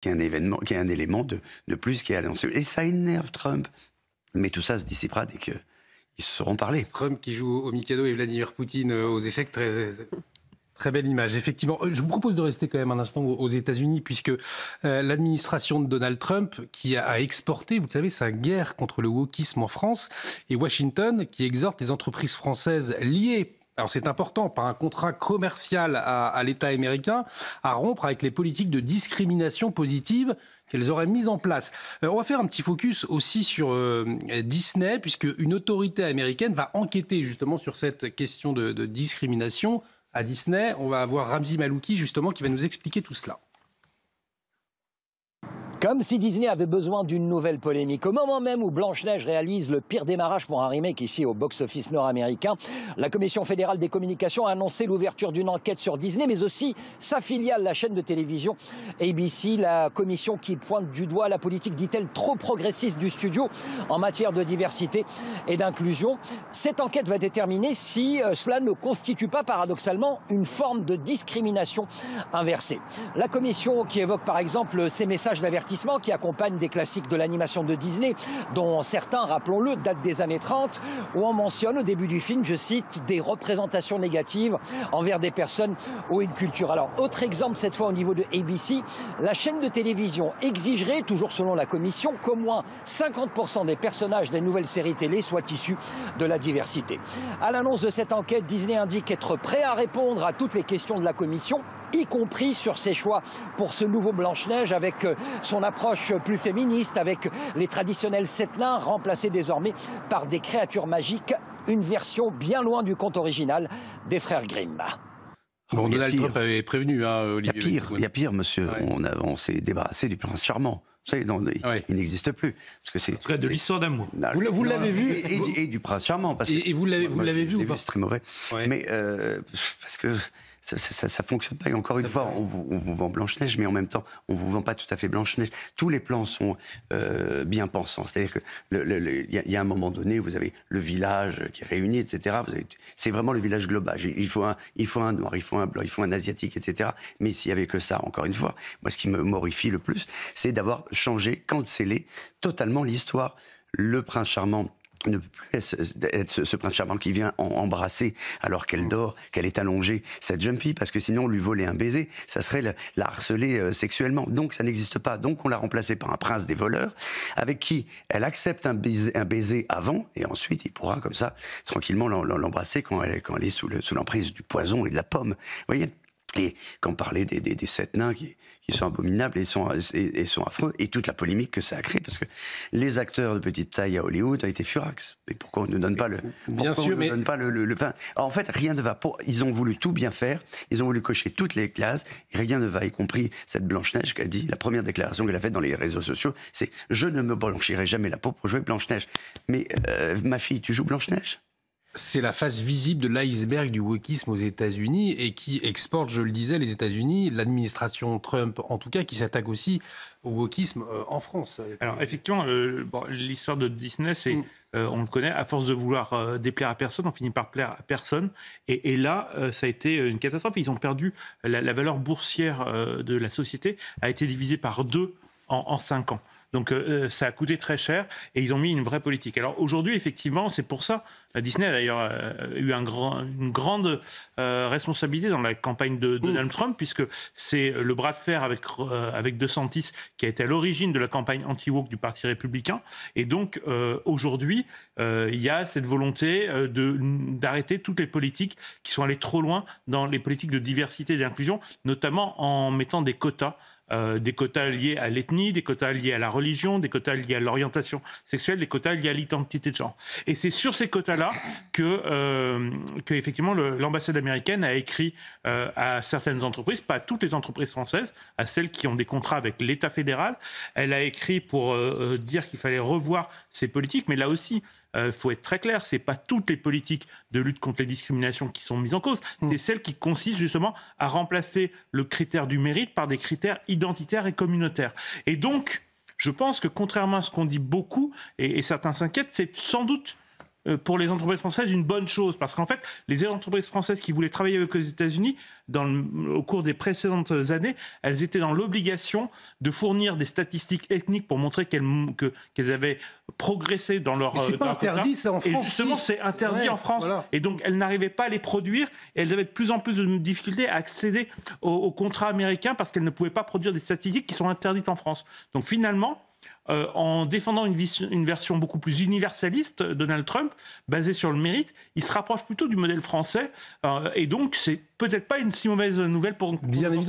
qu'il y a un événement, qu'il y a un élément de plus qui est annoncé. Et ça énerve Trump. Mais tout ça se dissipera dès qu'ils se seront parlé. Trump qui joue au Mikado et Vladimir Poutine aux échecs, très belle image, effectivement. Je vous propose de rester quand même un instant aux États-Unis, puisque l'administration de Donald Trump, qui a exporté, vous savez, sa guerre contre le wokisme en France, et Washington, qui exhorte les entreprises françaises liées, alors c'est important, par un contrat commercial à l'État américain, à rompre avec les politiques de discrimination positive qu'elles auraient mises en place. On va faire un petit focus aussi sur Disney, puisque une autorité américaine va enquêter justement sur cette question de discrimination à Disney. On va avoir Ramzi Malouki justement qui va nous expliquer tout cela. Comme si Disney avait besoin d'une nouvelle polémique. Au moment même où Blanche-Neige réalise le pire démarrage pour un remake ici au box-office nord-américain, la Commission fédérale des communications a annoncé l'ouverture d'une enquête sur Disney, mais aussi sa filiale, la chaîne de télévision ABC, la commission qui pointe du doigt la politique, dit-elle, trop progressiste du studio en matière de diversité et d'inclusion. Cette enquête va déterminer si cela ne constitue pas paradoxalement une forme de discrimination inversée. La commission qui évoque par exemple ces messages d'avertissement qui accompagnent des classiques de l'animation de Disney, dont certains, rappelons-le, datent des années 30, où on mentionne au début du film, je cite, des représentations négatives envers des personnes ou une culture. Alors, autre exemple, cette fois au niveau de ABC, la chaîne de télévision exigerait, toujours selon la commission, qu'au moins 50% des personnages des nouvelles séries télé soient issus de la diversité. À l'annonce de cette enquête, Disney indique être prêt à répondre à toutes les questions de la commission, y compris sur ses choix pour ce nouveau Blanche-Neige, avec son approche plus féministe, avec les traditionnels 7 nains remplacés désormais par des créatures magiques, une version bien loin du conte original des frères Grimm. Bon, Donald Trump avait prévenu, hein, Olivier. Il y a pire, monsieur. Ouais. On s'est débarrassé du prince charmant. Vous savez, il n'existe plus. Parce que c'est en tout cas de l'histoire d'amour. Vous l'avez vu et du prince charmant. Parce que, et vous l'avez vu ou pas? C'est très mauvais. Ouais. Mais parce que ça fonctionne pas. Et encore une fois, on vous vend Blanche-Neige, mais en même temps, on vous vend pas tout à fait Blanche-Neige. Tous les plans sont bien pensants. C'est-à-dire que il y a un moment donné, vous avez le village qui est réuni, etc. C'est vraiment le village global. Il faut un noir, il faut un blanc, il faut un asiatique, etc. Mais s'il y avait que ça, encore une fois, moi, ce qui me morifie le plus, c'est d'avoir changé, cancellé totalement l'histoire. Le prince charmant ne peut plus être ce prince charmant qui vient embrasser alors qu'elle dort, qu'elle est allongée, cette jeune fille, parce que sinon on lui volait un baiser, ça serait la harceler sexuellement. Donc ça n'existe pas. Donc on l'a remplacé par un prince des voleurs, avec qui elle accepte un baiser avant, et ensuite il pourra comme ça tranquillement l'embrasser quand elle est sous l'emprise du poison et de la pomme. Vous voyez ? Et quand on parlait des 7 nains qui sont abominables et sont affreux, et toute la polémique que ça a créé, parce que les acteurs de petite taille à Hollywood ont été furax. Mais pourquoi on ne donne pas donne pas le pain? En fait, rien ne va. Ils ont voulu tout bien faire, ils ont voulu cocher toutes les cases, et rien ne va, y compris cette Blanche-Neige qui a dit, la première déclaration qu'elle a faite dans les réseaux sociaux, c'est « Je ne me blanchirai jamais la peau pour jouer Blanche-Neige ». Mais ma fille, tu joues Blanche-Neige ? C'est la face visible de l'iceberg du wokisme aux États-Unis et qui exporte, je le disais, les États-Unis, l'administration Trump en tout cas, qui s'attaque aussi au wokisme en France. Alors effectivement, l'histoire de Disney, c'est, on le connaît, à force de vouloir déplaire à personne, on finit par plaire à personne. Et là, ça a été une catastrophe. Ils ont perdu la valeur boursière de la société, a été divisée par 2 en 5 ans. Donc ça a coûté très cher et ils ont mis une vraie politique. Alors aujourd'hui, effectivement, c'est pour ça, Disney a d'ailleurs eu une grande responsabilité dans la campagne de Donald Trump, puisque c'est le bras de fer avec DeSantis qui a été à l'origine de la campagne anti-woke du Parti républicain. Et donc aujourd'hui, il y a cette volonté d'arrêter toutes les politiques qui sont allées trop loin dans les politiques de diversité et d'inclusion, notamment en mettant des quotas liés à l'ethnie, des quotas liés à la religion, des quotas liés à l'orientation sexuelle, des quotas liés à l'identité de genre. Et c'est sur ces quotas-là que effectivement, l'ambassade américaine a écrit à certaines entreprises, pas à toutes les entreprises françaises, à celles qui ont des contrats avec l'État fédéral. Elle a écrit pour dire qu'il fallait revoir ces politiques, mais là aussi, faut être très clair, c'est pas toutes les politiques de lutte contre les discriminations qui sont mises en cause, c'est celles qui consistent justement à remplacer le critère du mérite par des critères identitaires et communautaires. Et donc, je pense que contrairement à ce qu'on dit beaucoup, et certains s'inquiètent, c'est sans doute pour les entreprises françaises une bonne chose, parce qu'en fait, les entreprises françaises qui voulaient travailler avec les États-Unis, au cours des précédentes années, elles étaient dans l'obligation de fournir des statistiques ethniques pour montrer qu'elles avaient progressé dans leur... C'est pas interdit, ça, en France. Et justement, c'est interdit en France. Voilà. Et donc, elles n'arrivaient pas à les produire, et elles avaient de plus en plus de difficultés à accéder aux contrats américains parce qu'elles ne pouvaient pas produire des statistiques qui sont interdites en France. Donc finalement, en défendant une version beaucoup plus universaliste, Donald Trump, basée sur le mérite, il se rapproche plutôt du modèle français. Et donc, c'est peut-être pas une si mauvaise nouvelle pour... Bien évidemment.